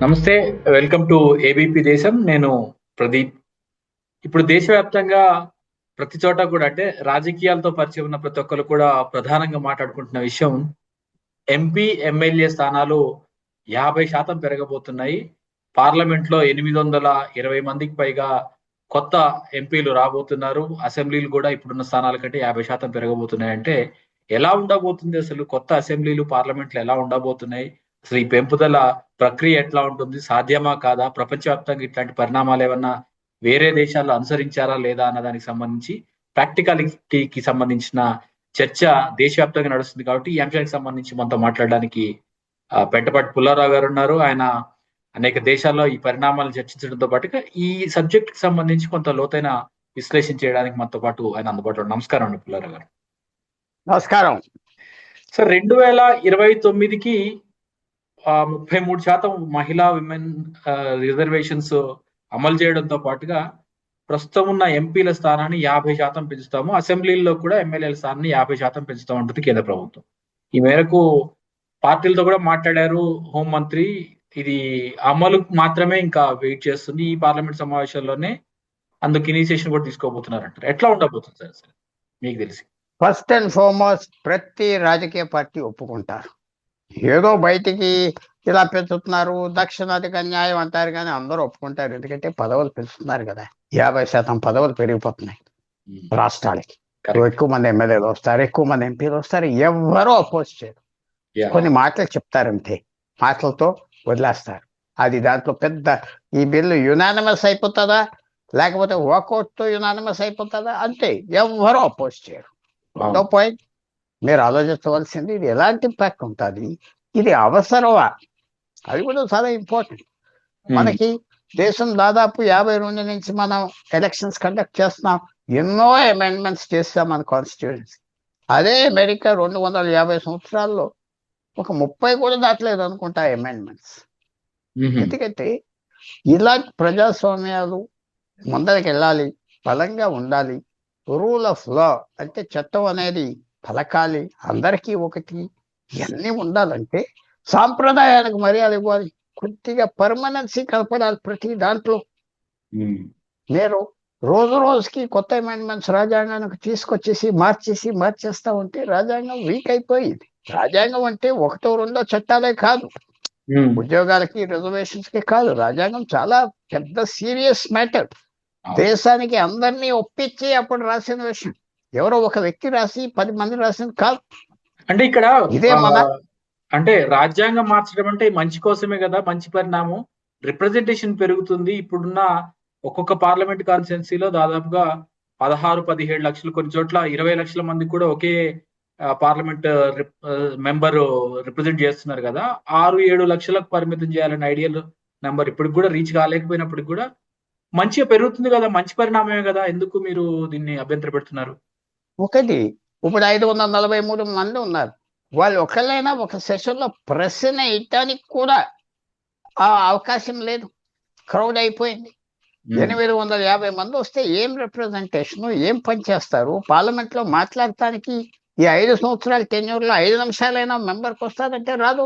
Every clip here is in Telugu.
నమస్తే. వెల్కమ్ టు ఏబీపీ దేశం. నేను ప్రదీప్. ఇప్పుడు దేశవ్యాప్తంగా ప్రతి చోట కూడా అంటే రాజకీయాలతో పరిచయం ఉన్న ప్రతి ఒక్కరు కూడా ప్రధానంగా మాట్లాడుకుంటున్న విషయం ఎంపీ, ఎమ్మెల్యే స్థానాలు 50% పెరగబోతున్నాయి. పార్లమెంట్‌లో 820 మందికి పైగా కొత్త ఎంపీలు రాబోతున్నారు. అసెంబ్లీలు కూడా ఇప్పుడున్న స్థానాల కంటే 50% పెరగబోతున్నాయంటే ఎలా ఉండబోతుంది అసలు? కొత్త అసెంబ్లీలు, పార్లమెంట్‌లు ఎలా ఉండబోతున్నాయి? అసలు ఈ పెంపుదల ప్రక్రియ ఎట్లా ఉంటుంది? సాధ్యమా? కాదా? ప్రపంచవ్యాప్తంగా ఇట్లాంటి పరిణామాలేమన్నా వేరే దేశాల్లో అనుసరించారా? లేదా? అన్న దానికి సంబంధించి ప్రాక్టికాలిటీకి సంబంధించిన చర్చ దేశవ్యాప్తంగా నడుస్తుంది కాబట్టి, ఈ అంశానికి సంబంధించి మనతో మాట్లాడడానికి పెంటపాటి పుల్లారావు గారున్నారు. ఆయన అనేక దేశాల్లో ఈ పరిణామాలను చర్చించడంతో పాటుగా, ఈ సబ్జెక్ట్‌కి సంబంధించి కొంత లోతైన విశ్లేషణ చేయడానికి మనతో పాటు ఆయన అందుబాటులో ఉన్నారు. నమస్కారం అండి పుల్లారావు గారు. నమస్కారం. సార్ 2029కి 33% మహిళా విమెన్ రిజర్వేషన్స్ అమలు చేయడంతో పాటుగా ప్రస్తుతం ఉన్న ఎంపీల స్థానాన్ని 50% పెంచుతాము. అసెంబ్లీల్లో కూడా ఎమ్మెల్యేల స్థానాన్ని 50% పెంచుతామంటుంది కేంద్ర ప్రభుత్వం. ఈ మేరకు పార్టీలతో కూడా మాట్లాడారు హోంమంత్రి. ఇది అమలు మాత్రమే ఇంకా వెయిట్ చేస్తుంది. ఈ పార్లమెంట్ సమావేశాల్లోనే అందుకు ఇనిషియేషన్ కూడా తీసుకోబోతున్నారంటారు. ఎట్లా ఉండబోతుంది సార్ అసలు మీకు తెలిసి? ఫస్ట్ అండ్ ఫార్మోస్ట్ ప్రతి రాజకీయ పార్టీ ఒప్పుకుంటారు. ఏదో బయటికి ఇలా పెంచుతున్నారు, దక్షిణాదికి అన్యాయం అంటారు, కానీ అందరూ ఒప్పుకుంటారు. ఎందుకంటే పదవులు పెంచుతున్నారు కదా, 50% పదవులు పెరిగిపోతున్నాయి రాష్ట్రాలకి. ఎక్కువ మంది ఎమ్మెల్యేలు వస్తారు, ఎక్కువ మంది ఎంపీలు వస్తారు. ఎవ్వరూ అపోజ్ చేయరు. కొన్ని మాటలు చెప్తారంతే, మాటలతో వదిలేస్తారు. అది దాంట్లో పెద్ద ఈ బిల్లు యునానిమస్ అయిపోతుందా లేకపోతే వాకౌట్తో యునానిమస్ అయిపోతుందా అంతే, ఎవ్వరూ అపోజ్ చేయరు. రెండో పాయింట్ మీరు ఆలోచించవలసింది, ఇది ఎలాంటి ఇంపాక్ట్ ఉంటుంది, ఇది అవసరమా, అది కూడా చాలా ఇంపార్టెంట్. మనకి దేశం దాదాపు 52 నుంచి మనం ఎలక్షన్స్ కండక్ట్ చేస్తున్నాం. ఎన్నో అమెండ్మెంట్స్ చేస్తాం మన కాన్స్టిట్యూయన్సీ. అదే అమెరికా 250 సంవత్సరాల్లో ఒక 30 కూడా దాటలేదు అనుకుంటా అమెండ్మెంట్స్. ఎందుకంటే ఇలాంటి ప్రజాస్వామ్యాలు ముందరికి వెళ్ళాలి, బలంగా ఉండాలి. రూల్ ఆఫ్ లా అంటే చట్టం అనేది పలకాలి, అందరికీ ఒకటి, ఇవన్నీ ఉండాలంటే సాంప్రదాయాలకు మర్యాద ఇవ్వాలి, కొద్దిగా పర్మనెన్సీ కలపడాలి ప్రతి దాంట్లో. మీరు రోజు రోజుకి కొత్త అమెండ్మెంట్స్ రాజ్యాంగానికి తీసుకొచ్చేసి మార్చేస్తా ఉంటే రాజ్యాంగం వీక్ అయిపోయింది. రాజ్యాంగం అంటే ఒకటో రెండో చట్టాలే కాదు, ఉద్యోగాలకి రిజర్వేషన్స్ కి కాదు, రాజ్యాంగం చాలా పెద్ద సీరియస్ మ్యాటర్. దేశానికి అందరినీ ఒప్పించి అప్పుడు రాసిన విషయం, ఎవరో ఒక వ్యక్తి రాసి 10 మంది రాసింది కాదు. అంటే ఇక్కడ ఇదే మన అంటే రాజ్యాంగం మార్చడం అంటే మంచి కోసమే కదా, మంచి పరిణామం. రిప్రజెంటేషన్ పెరుగుతుంది. ఇప్పుడున్న ఒక్కొక్క పార్లమెంట్ కాన్స్టిట్యున్సీలో దాదాపుగా 16-17 లక్షలు, కొన్ని చోట్ల 20 లక్షల మంది కూడా ఒకే పార్లమెంట్ మెంబర్ రిప్రజెంట్ చేస్తున్నారు కదా. 6-7 లక్షలకు పరిమితం చేయాలని ఐడియల్ నెంబర్ ఇప్పటికి కూడా రీచ్ కాలేకపోయినప్పటికి కూడా మంచిగా పెరుగుతుంది కదా, మంచి పరిణామమే కదా. ఎందుకు మీరు దీన్ని అభ్యంతర పెడుతున్నారు? ఒకటి, ఇప్పుడు 543 మంది ఉన్నారు. వాళ్ళు ఒకళ్ళైనా ఒక సెషన్లో ప్రశ్న వేయటానికి కూడా ఆ అవకాశం లేదు, క్రౌడ్ అయిపోయింది. 850 మంది వస్తే ఏం రిప్రజెంటేషన్, ఏం పని చేస్తారు? పార్లమెంట్లో మాట్లాడటానికి ఈ 5 సంవత్సరాల టెన్యూర్లో 5 నిమిషాలైనా మెంబర్కి వస్తారంటే రాదు.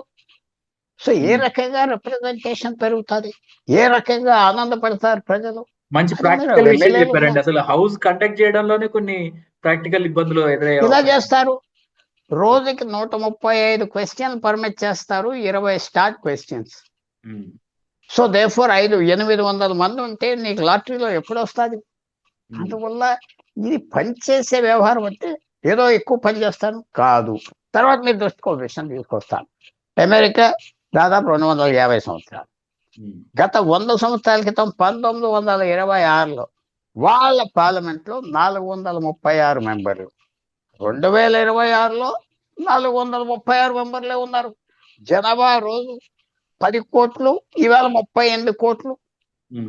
సో ఏ రకంగా రిప్రజెంటేషన్ పెరుగుతుంది, ఏ రకంగా ఆనందపడతారు ప్రజలు? మంచి ప్రాక్టికల్ విషయం చెప్పారండి. అసలు హౌస్ కండక్ట్ చేయడంలోనే కొన్ని ప్రాక్టికల్ ఇబ్బందులు ఎదురయ్యాయి. ఇలా చేస్తారు, రోజుకి 135 క్వశ్చన్లు పర్మిట్ చేస్తారు, 20 స్టార్ట్ క్వశ్చన్స్. సో దేర్ఫోర్ 800 మంది ఉంటే నీకు లాటరీలో ఎప్పుడు వస్తుంది? అందువల్ల ఇది పనిచేసే వ్యవహారం అంటే ఏదో ఎక్కువ పని చేస్తాను కాదు. తర్వాత మీరు దృష్టికో విషయం తీసుకొస్తాను. అమెరికా దాదాపు 250 సంవత్సరాలు, గత 100 సంవత్సరాల క్రితం 1926లో వాళ్ళ పార్లమెంట్లో 436 మెంబర్లు, 2026లో 436 మెంబర్లే ఉన్నారు. జనాభా రోజు 10 కోట్లు, ఇవాళ 38 కోట్లు,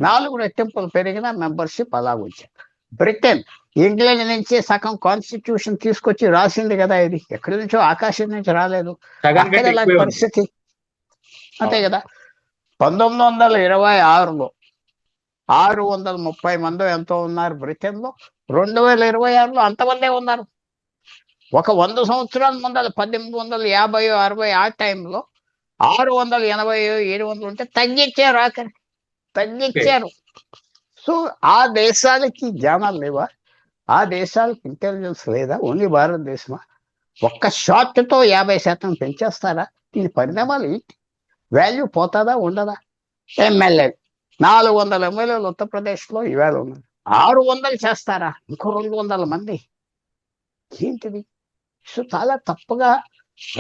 4 రెట్టింపులు పెరిగిన మెంబర్షిప్ అలాగొచ్చారు. బ్రిటన్ ఇంగ్లాండ్ నుంచి సగం కాన్స్టిట్యూషన్ తీసుకొచ్చి రాసింది కదా, ఇది ఎక్కడి నుంచో ఆకాశం నుంచి రాలేదు. అక్కడ ఇలాంటి పరిస్థితి అంతే కదా. 1926లో 630 మంది ఎంతో ఉన్నారు బ్రిటన్లో, 2026లో అంతమందే ఉన్నారు. ఒక 100 సంవత్సరాల ముందర 1850-60 ఆ టైంలో 680 700 ఉంటే తగ్గించారు, ఆఖరి ఓకే. తగ్గించారు. సో ఆ దేశాలకి జ్ఞానాలు లేవా? ఆ దేశాలకు ఇంటెలిజెన్స్ లేదా? ఓన్లీ భారతదేశమా? ఒక్క షాట్తో 50% పెంచేస్తారా? దీని పరిణామాలు ఏంటి? వాల్యూ పోతుందా ఉండదా? ఎమ్మెల్యే 400 ఎమ్మెల్యేలు ఉత్తరప్రదేశ్లో ఈవేళ ఉన్నారు. 600 చేస్తారా? ఇంకో 200 మంది. ఏంటిది? సో చాలా తప్పుగా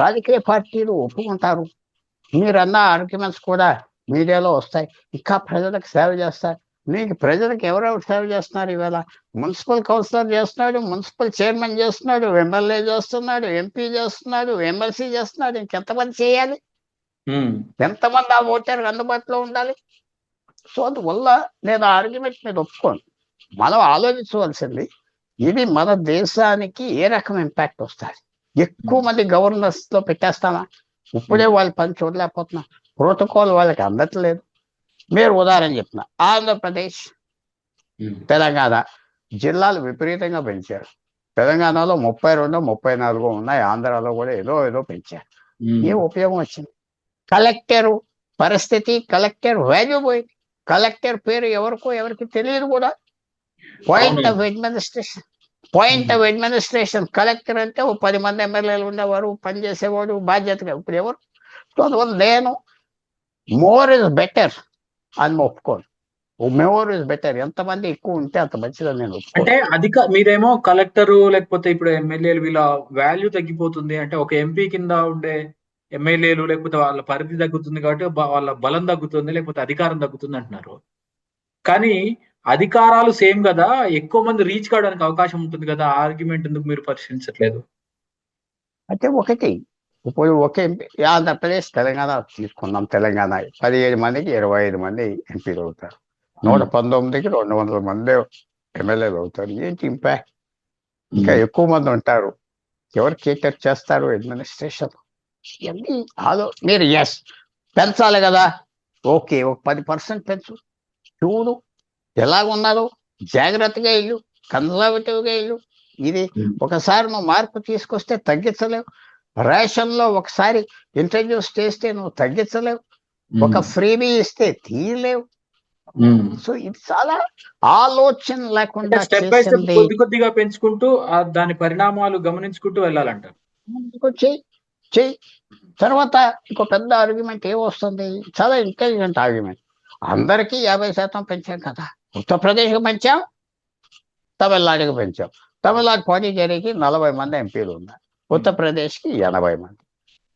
రాజకీయ పార్టీలు ఒప్పుకుంటారు. మీరన్న ఆర్గ్యుమెంట్స్ కూడా మీడియాలో వస్తాయి. ఇంకా ప్రజలకు సేవ చేస్తారు. మీకు ప్రజలకు ఎవరెవరు సేవ చేస్తున్నారు? ఈవేళ మున్సిపల్ కౌన్సిలర్ చేస్తున్నాడు, మున్సిపల్ చైర్మన్ చేస్తున్నాడు, ఎమ్మెల్యే చేస్తున్నాడు, ఎంపీ చేస్తున్నాడు, ఎమ్మెల్సీ చేస్తున్నాడు. ఇంకెంతమంది చేయాలి? ఎంతమంది ఆ ఓటర్ అందుబాటులో ఉండాలి? సో అందువల్ల నేను ఆ ఆర్గ్యుమెంట్ మీద ఒప్పుకోను. మనం ఆలోచించవలసింది, ఇది మన దేశానికి ఏ రకం ఇంపాక్ట్ వస్తుంది? ఎక్కువ మంది గవర్నర్స్ లో పెట్టేస్తామా? ఇప్పుడే వాళ్ళ పని చూడలేకపోతున్నాం. ప్రోటోకాల్ వాళ్ళకి అందట్లేదు. మీరు ఉదాహరణ చెప్తున్నా, ఆంధ్రప్రదేశ్, తెలంగాణ జిల్లాలు విపరీతంగా పెంచారు. తెలంగాణలో 32 34 ఉన్నాయి, ఆంధ్రాలో కూడా ఏదో ఏదో పెంచారు. ఏం ఉపయోగం వచ్చింది? కలెక్టర్ పరిస్థితి, కలెక్టర్ వాల్యూ పోయింది. కలెక్టర్ పేరు ఎవరికి తెలియదు కూడా. పాయింట్ ఆఫ్ అడ్మినిస్ట్రేషన్ కలెక్టర్ అంటే ఓ 10 మంది ఎమ్మెల్యేలు ఉండేవారు, పనిచేసేవాడు, బాధ్యతగా. ఇప్పుడు ఎవరు? సో అందువల్ల నేను మోర్ ఇస్ బెటర్ అని ఒప్పుకోను. మోర్ ఇస్ బెటర్, ఎంతమంది ఎక్కువ ఉంటే అంత మంచిదని నేను ఒప్పుకోను. అంటే మీరేమో కలెక్టరు లేకపోతే ఇప్పుడు ఎమ్మెల్యేలు వీళ్ళ వాల్యూ తగ్గిపోతుంది అంటే, ఒక ఎంపీ కింద ఉండే ఎమ్మెల్యేలు లేకపోతే వాళ్ళ పరిధి తగ్గుతుంది కాబట్టి వాళ్ళ బలం తగ్గుతుంది, లేకపోతే అధికారం తగ్గుతుంది అంటున్నారు. కానీ అధికారాలు సేమ్ కదా, ఎక్కువ మంది రీచ్ కావడానికి అవకాశం ఉంటుంది కదా. ఆ ఆర్గ్యుమెంట్ ఎందుకు మీరు పరిశీలించట్లేదు? అంటే ఒకటి, ఇప్పుడు ఒక ఎంపీ, ఆంధ్రప్రదేశ్ తెలంగాణ తీసుకున్నాం. తెలంగాణ 17 మందికి 25 మంది ఎంపీలు అవుతారు. 119కి 200 మంది ఎమ్మెల్యేలు అవుతారు. ఏంటి ఇంపాక్ట్? ఇంకా ఎక్కువ మంది ఉంటారు. ఎవరు కేటర్ చేస్తారు అడ్మినిస్ట్రేషన్? ఇవన్నీ మీరు ఎస్ పెంచాలి కదా, ఓకే, ఒక 10% పెంచు, చూడు ఎలాగున్నారో, జాగ్రత్తగా ఇల్లు, కన్జర్వేటివ్గా ఇల్లు. ఇది ఒకసారి నువ్వు మార్పు తీసుకొస్తే తగ్గించలేవు. రేషన్లో ఒకసారి ఇంట్రడ్యూస్ చేస్తే నువ్వు తగ్గించలేవు. ఒక ఫ్రీబీ ఇస్తే తీయలేవు. సో ఇది చాలా ఆలోచన లేకుండా స్టెప్ బై స్టెప్ కొద్ది కొద్దిగా పెంచుకుంటూ దాని పరిణామాలు గమనించుకుంటూ వెళ్ళాలంటారు. చెయ్యి. తర్వాత ఇంకో పెద్ద ఆర్గ్యుమెంట్ ఏమొస్తుంది? చాలా ఇంటెలిజెంట్ ఆర్గ్యుమెంట్. అందరికీ 50% పెంచాం కదా, ఉత్తరప్రదేశ్కి పెంచాం, తమిళనాడుకి పెంచాం. తమిళనాడు పాండిచేరికి 40 మంది ఎంపీలు ఉన్నారు, ఉత్తరప్రదేశ్కి 80 మంది.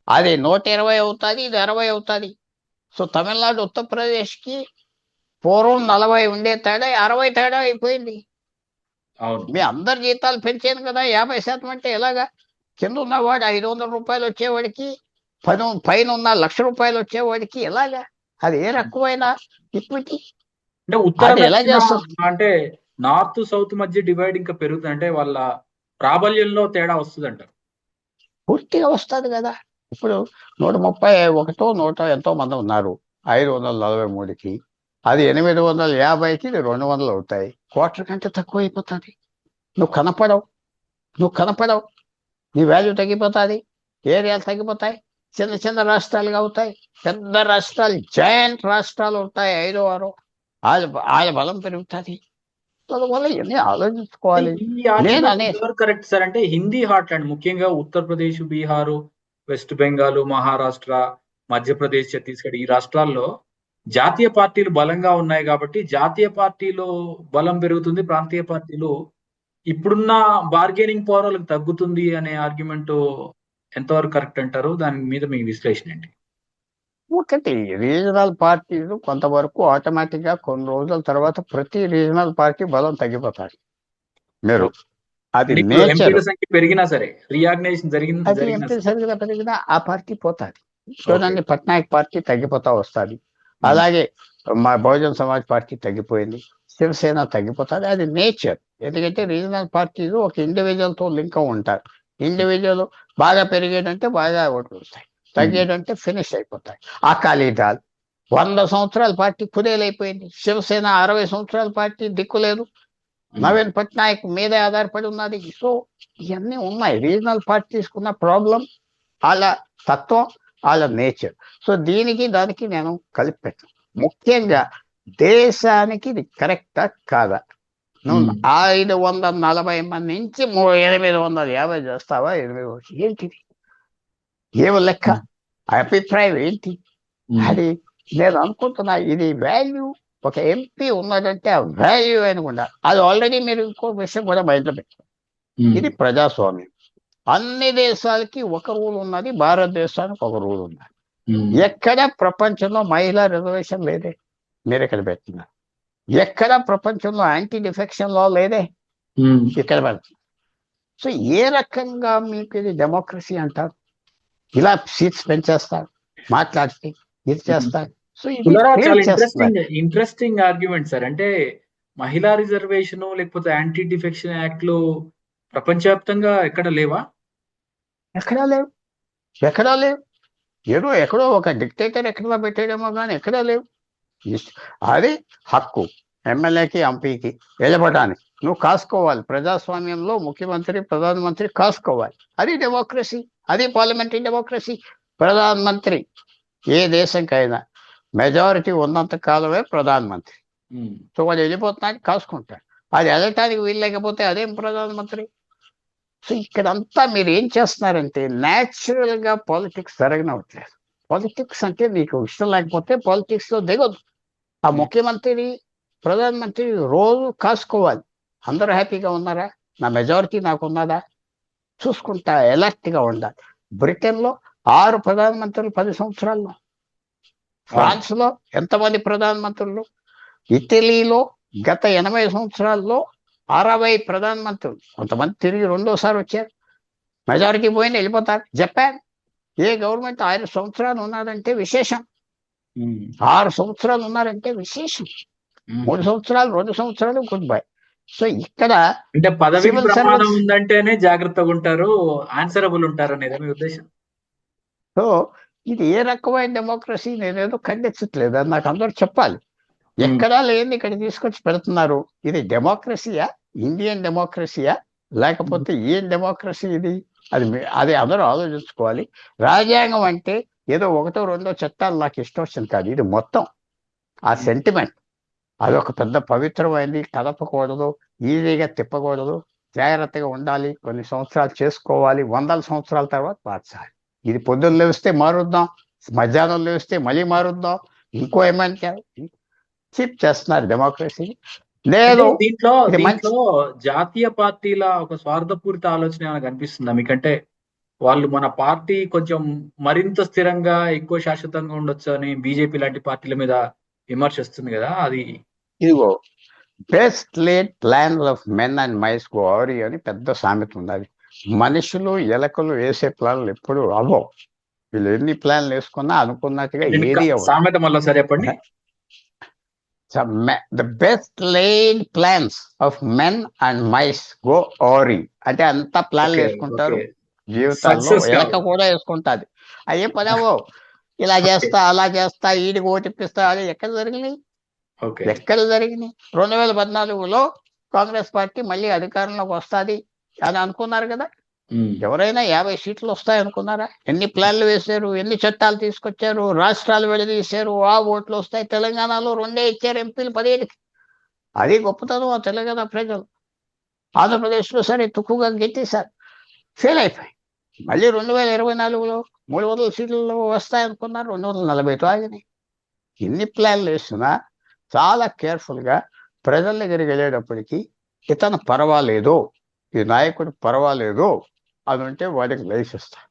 అది 120 అవుతుంది, ఇది 60 అవుతుంది. సో తమిళనాడు ఉత్తరప్రదేశ్కి పూర్వం 40 ఉండే తేడా 60 తేడా అయిపోయింది. మీ అందరి జీతాలు పెంచాను కదా, 50% అంటే ఎలాగా? కింద ఉన్నవాడు 500 రూపాయలు వచ్చేవాడికి, పైన ఉన్న 1,00,000 రూపాయలు వచ్చేవాడికి ఎలాగా? అది ఏ రకమైన ఇప్పటి అంటే ఉత్తర ఎలా చేస్తుంది? అంటే నార్త్ సౌత్ మధ్య డివైడ్ ఇంకా పెరుగుతుంది అంటే వాళ్ళ ప్రాబల్యంలో తేడా వస్తుంది అంటారు. పూర్తిగా వస్తుంది కదా. ఇప్పుడు 131 100 ఎంతో మంది ఉన్నారు 543కి, అది 850కి 200 అవుతాయి. క్వార్టర్ కంటే తక్కువ అయిపోతుంది. నువ్వు కనపడవు, నీ వాల్యూ తగ్గిపోతుంది, ఏరియాలు తగ్గిపోతాయి, చిన్న చిన్న రాష్ట్రాలుగా అవుతాయి. పెద్ద రాష్ట్రాలు, జాయింట్ రాష్ట్రాలు ఉంటాయి, 5 6. వాళ్ళ బలం పెరుగుతుంది. అందువల్ల ఇవన్నీ ఆలోచించుకోవాలి. Correct sir. అంటే హిందీ హార్ట్లాండ్, ముఖ్యంగా ఉత్తరప్రదేశ్, బీహారు, వెస్ట్ బెంగాల్, మహారాష్ట్ర, మధ్యప్రదేశ్, ఛత్తీస్గఢ్ ఈ రాష్ట్రాల్లో జాతీయ పార్టీలు బలంగా ఉన్నాయి కాబట్టి జాతీయ పార్టీలో బలం పెరుగుతుంది, ప్రాంతీయ పార్టీలు ఇప్పుడున్న బార్గెనింగ్ పవర్ వాళ్ళకి తగ్గుతుంది అనే ఆర్గ్యుమెంట్ ఎంతవరకు కరెక్ట్ అంటారు? దాని మీద మీ విశ్లేషణ ఏంటి? ఒకటి, రీజనల్ పార్టీలు కొంతవరకు ఆటోమేటిక్ గా కొన్ని రోజుల తర్వాత ప్రతి రీజనల్ పార్టీ బలం తగ్గిపోతాయి. మీరు అది సంఖ్య పెరిగినా సరే, రీఆర్గనైజేషన్ పెరిగినా ఆ పార్టీ పోతుంది. చూడండి, పట్నాయక్ పార్టీ తగ్గిపోతా వస్తుంది. అలాగే మా బహుజన్ సమాజ్ పార్టీ తగ్గిపోయింది, శివసేన తగ్గిపోతుంది. అది నేచర్. ఎందుకంటే రీజనల్ పార్టీలు ఒక ఇండివిజువల్ తో లింక్ ఉంటారు. ఇండివిజువల్ బాగా పెరిగేటంటే బాగా ఓట్లు వస్తాయి, తగ్గేటంటే ఫినిష్ అయిపోతాయి. అకాలీదళ్ 100 సంవత్సరాల పార్టీ కుదేలైపోయింది. శివసేన 60 సంవత్సరాల పార్టీ దిక్కులేదు, నవీన్ పట్నాయక్ మీదే ఆధారపడి ఉన్నది. సో ఇవన్నీ ఉన్నాయి. రీజనల్ పార్టీస్ కున్న ప్రాబ్లం, వాళ్ళ తత్వం, వాళ్ళ నేచర్. సో దీనికి దానికి నేను కలిపి పెట్టాను. ముఖ్యంగా దేశానికి ఇది కరెక్టా కాదా? నువ్వు 540 మంది నుంచి 850 చేస్తావా? 800 ఏంటిది? ఏమో లెక్క, అభిప్రాయం ఏంటి? అది నేను అనుకుంటున్నా. ఇది వాల్యూ. ఒక ఎంపీ ఉన్నదంటే ఆ వాల్యూ అనుకుంటా. అది ఆల్రెడీ మీరు ఇంకో విషయం కూడా మైండ్లో పెట్టారు. ఇది ప్రజాస్వామ్యం. అన్ని దేశాలకి ఒక రూల్ ఉన్నది, భారతదేశానికి ఒక రూల్ ఉన్నది. ఎక్కడ ప్రపంచంలో మహిళా రిజర్వేషన్ లేదే, మీరు ఇక్కడ పెడుతున్నారు. ఎక్కడ ప్రపంచంలో యాంటీ డిఫెక్షన్ లా లేదే, ఇక్కడ పెడుతున్నారు. సో ఏ రకంగా మీకు ఇది డెమోక్రసీ అంటారు? ఇలా సీట్స్ పెంచేస్తారు, మాట్లాడితే ఇది చేస్తారు. సో ఇది చాలా ఇంట్రెస్టింగ్ ఆర్గ్యుమెంట్ సార్. అంటే మహిళా రిజర్వేషన్ లేకపోతే యాంటీ డిఫెక్షన్ యాక్ట్లు ప్రపంచవ్యాప్తంగా ఎక్కడ లేవా? ఎక్కడా లేవు, ఎక్కడా లేవు. ఏదో ఎక్కడో ఒక డిక్టేటర్ ఎక్కడో పెట్టేయడమో కానీ ఎక్కడా లేవు. అది హక్కు ఎమ్మెల్యేకి ఎంపీకి నిలబడడానికి. నువ్వు కాసుకోవాలి. ప్రజాస్వామ్యంలో ముఖ్యమంత్రి ప్రధానమంత్రి కాసుకోవాలి. అది డెమోక్రసీ, అది పార్లమెంటరీ డెమోక్రసీ. ప్రధానమంత్రి ఏ దేశంకైనా మెజారిటీ ఉన్నంత కాలమే ప్రధానమంత్రి. సో వాడు వెళ్ళిపోతున్నాడు, కాసుకుంటాడు. అది వెళ్ళటానికి వీలు లేకపోతే అదేం ప్రధానమంత్రి? సో ఇక్కడంతా మీరు ఏం చేస్తున్నారంటే న్యాచురల్గా పాలిటిక్స్ జరగనవట్లేదు. పాలిటిక్స్ అంటే నీకు ఇష్టం లేకపోతే పాలిటిక్స్లో దిగొద్దు. ఆ ముఖ్యమంత్రి ప్రధానమంత్రి రోజు కాసుకోవాలి. అందరూ హ్యాపీగా ఉన్నారా, నా మెజారిటీ నాకు ఉన్నదా చూసుకుంటా, ఎలర్ట్గా ఉండాలి. బ్రిటన్లో 6 ప్రధానమంత్రులు 10 సంవత్సరాల్లో, ఫ్రాన్స్లో ఎంతమంది ప్రధానమంత్రులు, ఇటలీలో గత 80 సంవత్సరాల్లో 60 ప్రధానమంత్రులు, కొంతమంది తిరిగి రెండోసారి వచ్చారు, మెజారిటీ పోయిన వెళ్ళిపోతారు. జపాన్ ఏ గవర్నమెంట్ 6 సంవత్సరాలు ఉన్నారంటే విశేషం, 6 సంవత్సరాలు ఉన్నారంటే విశేషం. 3 సంవత్సరాలు 2 సంవత్సరాలు గుడ్ బై. సో ఇక్కడ అంటే పదవి ప్రమాణం ఉందంటేనే జాగ్రత్తగా ఉంటారు, ఆన్సరబుల్ ఉంటారు అనేది మీ ఉద్దేశం? సో ఇది ఏ రకమైన డెమోక్రసీ? నేనేదో ఖండించట్లేదు, అది నాకు అందరూ చెప్పాలి. ఎక్కడా లేని ఇక్కడ తీసుకొచ్చి పెడుతున్నారు. ఇది డెమోక్రసీయా, ఇండియన్ డెమోక్రసీయా, లేకపోతే ఏం డెమోక్రసీ ఇది? అది అందరూ ఆలోచించుకోవాలి. రాజ్యాంగం అంటే ఏదో 1, 2 చట్టాలు నాకు ఇష్టం వచ్చింది కాదు. ఇది మొత్తం ఆ సెంటిమెంట్. అదొక పెద్ద పవిత్రమైనది, కదపకూడదు, ఈజీగా తిప్పకూడదు, జాగ్రత్తగా ఉండాలి, కొన్ని సంవత్సరాలు చేసుకోవాలి, 100 సంవత్సరాల తర్వాత మార్చాలి. ఇది పొద్దున్న లేస్తే మారుద్దాం, మధ్యాహ్నం లేస్తే మళ్ళీ మారుద్దాం, ఇంకో ఏమంటే చీప్ చేస్తున్నారు డెమోక్రసీ. లేదు దీంట్లో జాతీయ పార్టీల ఒక స్వార్థపూరిత ఆలోచన ఏమైనా కనిపిస్తుందా మీకంటే? వాళ్ళు మన పార్టీ కొంచెం మరింత స్థిరంగా ఎక్కువ శాశ్వతంగా ఉండొచ్చు అని బీజేపీ లాంటి పార్టీల మీద విమర్శిస్తుంది కదా, అది ఇదిగో best laid plans of men and mice go awry అని పెద్ద సామెత ఉన్నది. మనుషులు ఎలకలు వేసే ప్లాన్లు ఎప్పుడు అవ్వవు. వీళ్ళు ఎన్ని ప్లాన్లు వేసుకున్నా అనుకున్నట్టుగా ఏది సామెత మళ్ళీ సరే చెప్పండి. The best laid plans of men and mice go awry అంటే అంతా ప్లాన్లు వేసుకుంటారు జీవితాల్లో. ఎలక కూడా వేసుకుంటాది. అయ్యే పదావో ఇలా చేస్తా అలా చేస్తా ఈడికి ఓటిప్పిస్తా, అది ఎక్కడ జరిగినాయి? ఎక్కడ జరిగినాయి? 2014లో కాంగ్రెస్ పార్టీ మళ్ళీ అధికారంలోకి వస్తుంది అని అనుకున్నారు కదా. ఎవరైనా 50 సీట్లు వస్తాయి అనుకున్నారా? ఎన్ని ప్లాన్లు వేశారు, ఎన్ని చట్టాలు తీసుకొచ్చారు, రాష్ట్రాలు విడదీశారు, ఆ ఓట్లు వస్తాయి. తెలంగాణలో 2 ఇచ్చారు ఎంపీలు 15కి. అది గొప్పతనం ఆ తెలంగాణ ప్రజలు. ఆంధ్రప్రదేశ్లో సరే తుక్కుగా గెట్టేశారు, ఫెయిల్ అయిపోయి. మళ్ళీ 2024లో 300 సీట్లలో వస్తాయనుకున్నారు, 240తో ఆగినాయి. ఎన్ని ప్లాన్లు వేసినా చాలా కేర్ఫుల్గా ప్రజల దగ్గరికి వెళ్ళేటప్పటికి ఇతను పర్వాలేదు, ఈ నాయకుడు పర్వాలేదు అని ఉంటే వాడికి లైఫ్ ఇస్తారు.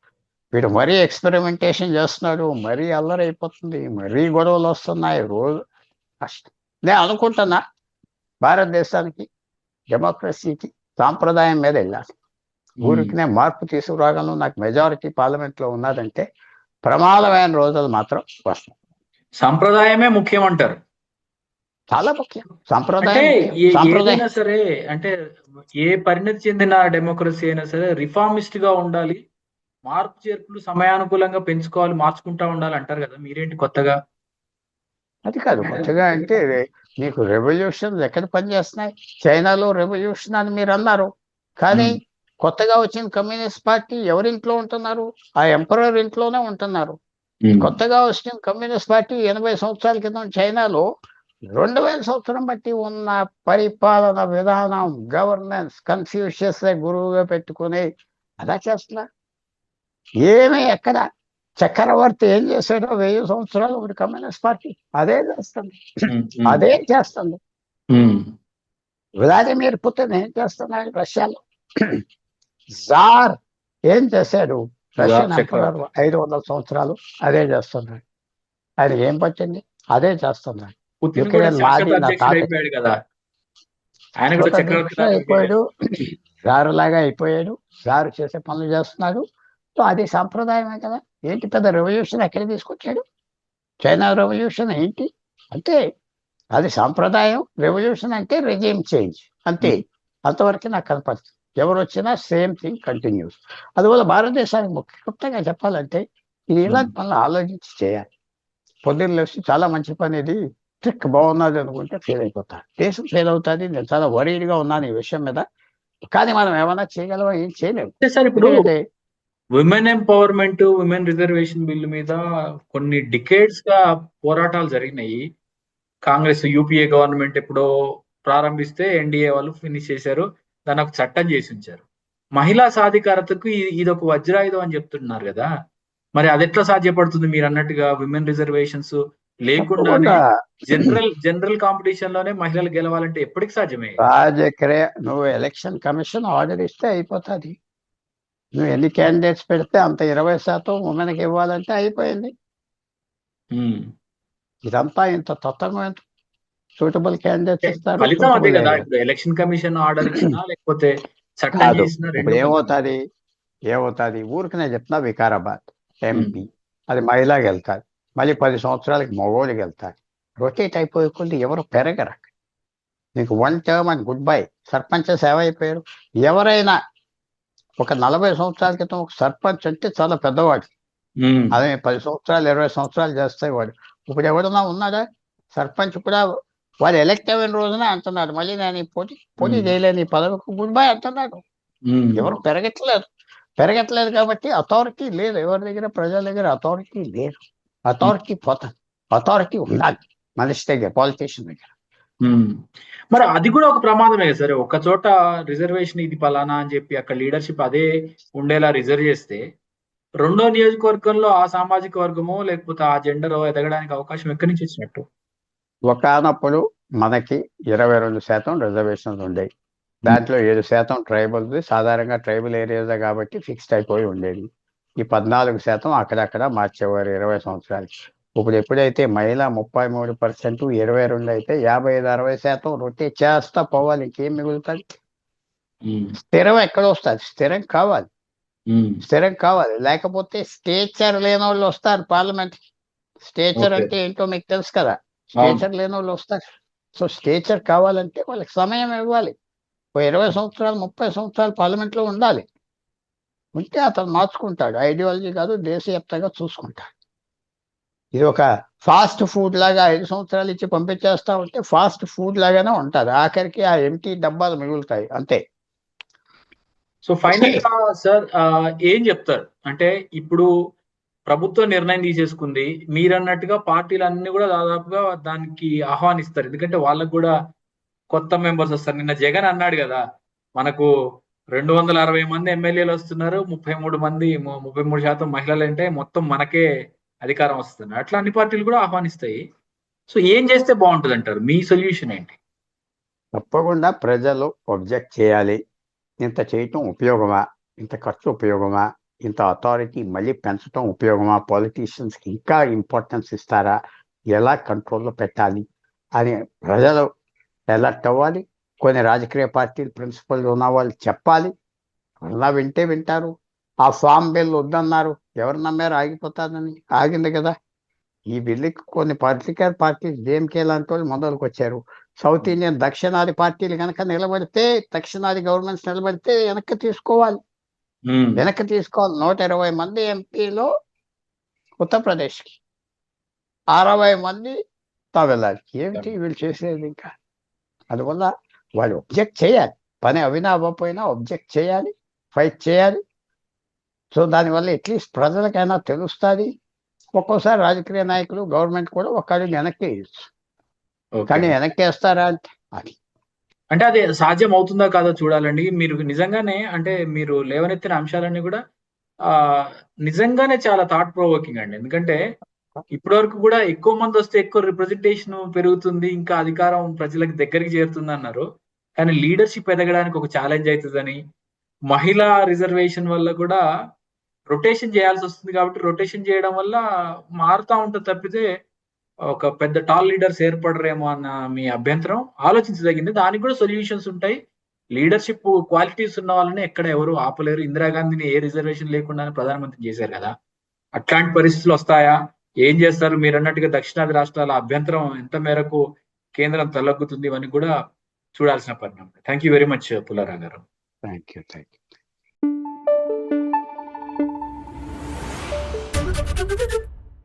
వీడు మరీ ఎక్స్పెరిమెంటేషన్ చేస్తున్నాడు, మరీ అల్లరైపోతుంది, మరీ గొడవలు వస్తున్నాయి రోజు. కష్టం. నేను అనుకుంటున్నా భారతదేశానికి డెమోక్రసీకి సాంప్రదాయం మీద వెళ్ళాలి. ఊరికినే మార్పు తీసుకురాగలను, నాకు మెజారిటీ పార్లమెంట్లో ఉన్నదంటే ప్రమాదమైన రోజులు మాత్రం వస్తాయి. సాంప్రదాయమే ముఖ్యం అంటారు? చాలా ముఖ్యం సాంప్రదాయం సరే. అంటే ఏ పరిణతి చెందిన డెమోక్రసీ అయినా సరే రిఫార్మిస్ట్ గా ఉండాలి, మార్పు చేర్పులు సమయానుకూలంగా పెంచుకోవాలి, మార్చుకుంటా ఉండాలి అంటారు కదా. మీరేంటి కొత్తగా? అది కాదు కొత్తగా అంటే, మీకు రెవల్యూషన్స్ ఎక్కడ పనిచేస్తున్నాయి? చైనాలో రెవల్యూషన్ అని మీరు అన్నారు, కానీ కొత్తగా వచ్చిన కమ్యూనిస్ట్ పార్టీ ఎవరింట్లో ఉంటున్నారు? ఆ ఎంపరర్ ఇంట్లోనే ఉంటున్నారు. ఉమ్, కొత్తగా వచ్చిన కమ్యూనిస్ట్ పార్టీ 80 సంవత్సరాల క్రితం చైనాలో 2000 సంవత్సరం బట్టి ఉన్న పరిపాలన విధానం, గవర్నెన్స్, కన్ఫ్యూషియస్ గురువుగా పెట్టుకుని అలా చేస్తున్నారు. ఏమీ ఎక్కడ చక్రవర్తి ఏం చేశాడో 1000 సంవత్సరాలు ఒకటి కమ్యూనిస్ట్ పార్టీ అదే చేస్తుంది, ఉమ్, ఉమ్, అదే చేస్తుంది. ఉమ్. వ్లాదిమిర్ పుతిన్ ఏం చేస్తున్నాడు రష్యాలో? జార్ ఏం చేశాడు? రష్యన్ ఎంపరర్ చక్రవర్తి 500 సంవత్సరాలు అదే చేస్తున్నాడు. ఆయన ఏం పట్టింది? అదే చేస్తున్నాడు. పుతిన్ కూడా యుక్రెయిన్ శాశ్వత మాది నా అధ్యక్షుడు తాత అయిపోయాడు కదా, ఆయన కూడా చక్రవర్తి లాగా అయిపోయాడు, జారు లాగా అయిపోయాడు, జారు చేసే పనులు చేస్తున్నాడు. సో అది సాంప్రదాయమే కదా. ఏంటి పెద్ద రెవల్యూషన్ ఎక్కడ తీసుకొచ్చాడు? చైనా రెవల్యూషన్ ఏంటి అంటే అది సాంప్రదాయం. రెవల్యూషన్ అంటే రెజ్యూమ్ చేంజ్ అంతే. అంతవరకు నాకు కనపడుతుంది. ఎవరు వచ్చినా సేమ్ థింగ్ కంటిన్యూస్. అందువల్ల భారతదేశానికి ముఖ్యంగా చెప్పాలంటే ఇది ఇలాంటి పనులు ఆలోచించి చేయాలి. పొద్దున్న లేచి చాలా మంచి పని ఇది, ట్రిక్ బాగున్నది అనుకుంటే ఫెయిల్ అయిపోతారు. దేశం ఫెయిల్ అవుతుంది. నేను చాలా వరీడ్గా ఉన్నాను ఈ విషయం మీద. కానీ మనం ఏమైనా చేయగలమా? ఏం చేయలేము. అంటే సార్ ఇప్పుడు ఎందుకంటే women empowerment, women reservation bill మీద కొన్ని డికేడ్స్ గా పోరాటాలు జరిగినాయి. కాంగ్రెస్ యూపీఏ గవర్నమెంట్ ఎప్పుడో ప్రారంభిస్తే ఎన్డీఏ వాళ్ళు ఫినిష్ చేశారు, దాన్ని ఒక చట్టం చేసి ఉంచారు. మహిళా సాధికారతకు ఇది ఒక వజ్రాయుధం అని చెప్తున్నారు కదా, మరి అది ఎట్లా సాధ్యపడుతుంది? మీరు అన్నట్టుగా విమెన్ రిజర్వేషన్స్ లేకుండానే తప్పకుండా జనరల్ కాంపిటీషన్ లోనే మహిళలు గెలవాలంటే ఎప్పటికి సాధ్యమే? రాజకీయ నువ్వు ఎలక్షన్ కమిషన్ ఆర్డర్ ఇస్తే అయిపోతుంది. నువ్వు ఎన్ని క్యాండిడేట్స్ పెడితే అంత 20% ఉమెన్కి ఇవ్వాలంటే అయిపోయింది. ఇదంతా ఇంత తత్వం సూటబుల్ క్యాండిడేట్స్ ఇస్తారు, ఫలితం అదే సూటబుల్ కదా. ఇప్పుడు ఎలక్షన్ కమిషన్ ఆర్డర్ ఇచ్చినా లేకపోతే చట్టం కాదు. చేసినా ఇప్పుడు రెండు ఏమవుతుంది ఊరికి నేను చెప్తున్నా, వికారాబాద్ ఎంపీ అది మహిళకి వెళ్తారు, మళ్ళీ 10 సంవత్సరాలకి మగోళ్ళకి వెళ్తారు. రొటేట్ అయిపోయే కొద్ది ఎవరు పెరగరు. నీకు 1 term and good bye. Sarpanch సేవ అయిపోయారు. ఎవరైనా ఒక 40 సంవత్సరాల క్రితం ఒక సర్పంచ్ అంటే చాలా పెద్దవాడు, అదే 10 సంవత్సరాలు 20 సంవత్సరాలు చేస్తే వాడు. ఇప్పుడు ఎవడన్నా ఉన్నాడా? సర్పంచ్ కూడా వాడు ఎలక్ట్ అయిన రోజున అంటున్నాడు, మళ్ళీ నేను పోటీ చేయలేని పదవికి గుడ్ బై అంటున్నాడు. ఎవరు పెరగట్లేదు కాబట్టి అథారిటీ లేదు ఎవరి దగ్గర, ప్రజల దగ్గర అథారిటీ లేదు. అథారిటీ పోతాను, అథారిటీ ఉండాలి మనిషి దగ్గర, పాలిటీషియన్ దగ్గర. మరి అది కూడా ఒక ప్రమాదమే కదా సరే. ఒక చోట రిజర్వేషన్ ఇది పలానా అని చెప్పి అక్కడ లీడర్షిప్ అదే ఉండేలా రిజర్వ్ చేస్తే, రెండో నియోజకవర్గంలో ఆ సామాజిక వర్గమో లేకపోతే ఆ జెండర్ ఎదగడానికి అవకాశం ఎక్కడి నుంచి వచ్చినట్టు? ఒకనప్పుడు మనకి 22% రిజర్వేషన్స్ ఉండేవి. దాంట్లో 7% ట్రైబల్ది, సాధారణంగా ట్రైబల్ ఏరియాస్ కాబట్టి ఫిక్స్డ్ అయిపోయి ఉండేది. ఈ 14% అక్కడక్కడ మార్చేవారు 20 సంవత్సరాలకి. ఇప్పుడు ఎప్పుడైతే మహిళ 33%, 22 అయితే 55-60% రొటేట్ చేస్తా పోవాలి. ఇంకేం మిగులుతుంది? స్థిరం ఎక్కడ వస్తుంది? స్థిరం కావాలి. లేకపోతే స్టేచర్ లేని వాళ్ళు వస్తారు పార్లమెంట్. స్టేచర్ అంటే ఏంటో మీకు తెలుసు కదా. స్టేచర్ లేని వాళ్ళు వస్తారు. సో స్టేచర్ కావాలంటే వాళ్ళకి సమయం ఇవ్వాలి. 20 సంవత్సరాలు 30 సంవత్సరాలు పార్లమెంట్లో ఉండాలి. ఉంటే అతను మార్చుకుంటాడు. ఐడియాలజీ కాదు, దేశవ్యాప్తంగా చూసుకుంటాడు. ఇది ఒక ఫాస్ట్ ఫుడ్ లాగా 5 సంవత్సరాలు ఇచ్చి పంపించేస్తా ఉంటే ఫాస్ట్ ఫుడ్ లాగానే ఉంటుంది. ఆఖరికి ఆ ఎంటీ డబ్బాలు మిగులుతాయి అంతే. సో ఫైనల్ గా సార్ ఏం చెప్తారు అంటే, ఇప్పుడు ప్రభుత్వం నిర్ణయం తీసేసుకుంది, మీరు అన్నట్టుగా పార్టీలన్నీ కూడా దాదాపుగా దానికి ఆహ్వానిస్తారు. ఎందుకంటే వాళ్ళకు కూడా కొత్త మెంబర్స్ వస్తారు. నిన్న జగన్ అన్నాడు కదా, మనకు 260 మంది ఎమ్మెల్యేలు వస్తున్నారు, 33% మహిళలు అంటే మొత్తం మనకే అధికారం వస్తుంది. అట్లా అన్ని పార్టీలు కూడా ఆహ్వానిస్తాయి. సో ఏం చేస్తే బాగుంటుంది అంటారు? మీ సొల్యూషన్ ఏంటి? తప్పకుండా ప్రజలు ఒబ్జెక్ట్ చేయాలి. ఇంత చేయటం ఉపయోగమా? ఇంత ఖర్చు ఉపయోగమా? ఇంత అథారిటీ మళ్ళీ పెంచడం ఉపయోగమా? పాలిటీషియన్స్కి ఇంకా ఇంపార్టెన్స్ ఇస్తారా? ఎలా కంట్రోల్లో పెట్టాలి అని ప్రజలు అలర్ట్ అవ్వాలి. కొన్ని రాజకీయ పార్టీలు ప్రిన్సిపల్ ఉన్న వాళ్ళు చెప్పాలి. అలా వింటే వింటారు. ఆ ఫామ్ బిల్ వద్దన్నారు, ఎవరు నమ్మారు? ఆగిపోతాదని ఆగింది కదా. ఈ బిల్లుకి కొన్ని పొలిటికల్ పార్టీలు డిఎంకే లాంటి వాళ్ళు మొదలుకు వచ్చారు. సౌత్ ఇండియన్ దక్షిణాది పార్టీలు కనుక నిలబడితే, దక్షిణాది గవర్నమెంట్స్ నిలబడితే వెనక్కి తీసుకోవాలి. 120 మంది ఎంపీలో ఉత్తరప్రదేశ్కి, 60 మంది తమిళనాడుకి. ఏమిటి వీళ్ళు చేసేది? ఇంకా అందువల్ల వాళ్ళు ఒబ్జెక్ట్ చేయాలి. పని అవినా అవ్వకపోయినా ఒబ్జెక్ట్ చేయాలి, ఫైట్ చేయాలి. సో దానివల్ల అట్లీస్ట్ ప్రజలకైనా తెలుస్తుంది. ఒక్కోసారి రాజకీయ నాయకులు గవర్నమెంట్ కూడా ఒక అడుగు వెనక్కి వేయచ్చు. ఓకే కానీ వెనక్కి వేస్తారా అంటే అది అంటే అది సాధ్యం అవుతుందా కాదో చూడాలండి. మీరు నిజంగానే అంటే మీరు లేవనెత్తిన అంశాలన్నీ కూడా ఆ నిజంగానే చాలా థాట్ ప్రొవోకింగ్ అండి. ఎందుకంటే ఇప్పటి వరకు కూడా ఎక్కువ మంది వస్తే ఎక్కువ రిప్రజెంటేషన్ పెరుగుతుంది, ఇంకా అధికారం ప్రజలకు దగ్గరికి చేరుతుంది అన్నారు. కానీ లీడర్షిప్ ఎదగడానికి ఒక ఛాలెంజ్ అవుతుందని, మహిళా రిజర్వేషన్ వల్ల కూడా రొటేషన్ చేయాల్సి వస్తుంది కాబట్టి రొటేషన్ చేయడం వల్ల మారుతా ఉంటుంది తప్పితే ఒక పెద్ద టాల్ లీడర్స్ ఏర్పడరేమో అన్న మీ అభ్యంతరం ఆలోచించదగింది. దానికి కూడా సొల్యూషన్స్ ఉంటాయి. లీడర్షిప్ క్వాలిటీస్ ఉన్న వాళ్ళని ఎక్కడ ఎవరు ఆపలేరు. ఇందిరాగాంధీని ఏ రిజర్వేషన్ లేకుండా ప్రధానమంత్రి చేశారు కదా. అట్లాంటి పరిస్థితులు వస్తాయా? ఏం చేస్తారు? మీరు అన్నట్టుగా దక్షిణాది రాష్ట్రాల అభ్యంతరం ఎంత మేరకు కేంద్రం తలగ్గుతుంది ఇవన్నీ కూడా చూడాల్సిన పరిణామం. Thank you very much Pullarao గారు. Thank you.